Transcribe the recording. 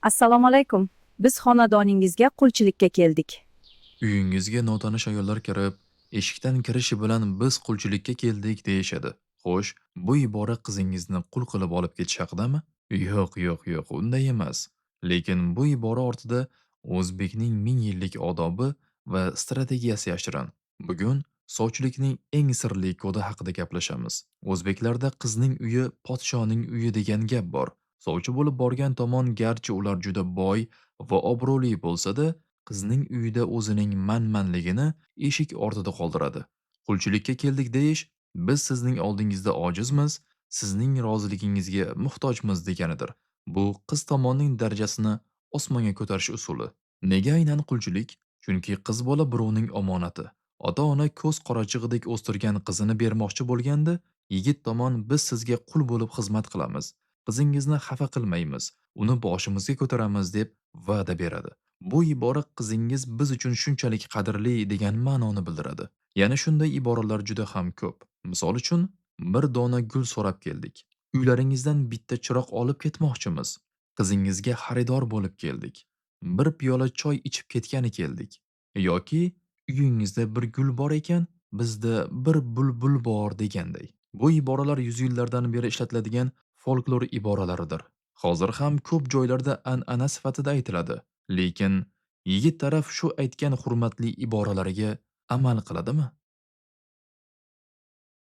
Assalomu alaykum. Biz xonadoningizga qulchilikka keldik. Uyingizga notanish ayollar kirib, eshikdan kirishi bilan biz qulchilikka keldik deyishadi. Xo'sh, bu ibora qizingizni qul qilib olib ketish haqidami? Yo'q, unday emas. Lekin bu ibora ortida o'zbekning ming yillik odobi va strategiyasi yashirin. Bugun sovchilikning eng sirli kodi haqida gaplashamiz. O'zbeklarda qizning uyi podshoning uyi degan gap bor. Sovchi bo'lib borgan tomon garchi ular juda boy va obro'li bo'lsa-da, qizning uyida o'zining manmanligini eshik ortida qoldiradi. Qulchilikka keldik deyish, biz sizning oldingizda ojizmiz, sizning roziligingizga muhtojmiz deganidir. Bu qiz tomonning darajasini osmonga ko'tarish usuli. Nega aynan qulchilik? Chunki qiz bola birovning omonati. Ota-ona ko'z qorachig'idek o'stirgan qizini bermoqchi bo'lganda, yigit tomon biz sizga qul bo'lib xizmat qilamiz. Qizingizni xafa qilmaymiz, uni boshimizga ko'taramiz deb va'da beradi. Bu ibora qizingiz biz uchun shunchalik qadrli degan ma'noni bildiradi. Yana shunday iboralar juda ham ko'p. Misol uchun, bir dona gul so'rab keldik. Uylaringizdan bitta chiroq olib ketmoqchimiz. Qizingizga xaridor bo'lib keldik. Bir piyola choy ichib ketgani keldik. Yoki uyingizda bir gul bor ekan, bizda bir bulbul bor deganday. Bu iboralar yuz yillardan beri ishlatiladigan folklor iboralaridir. Hozir ham ko'p joylarda an'ana sifatida aytiladi. Lekin yigit taraf shu aytgan hurmatli iboralariga amal qiladimi?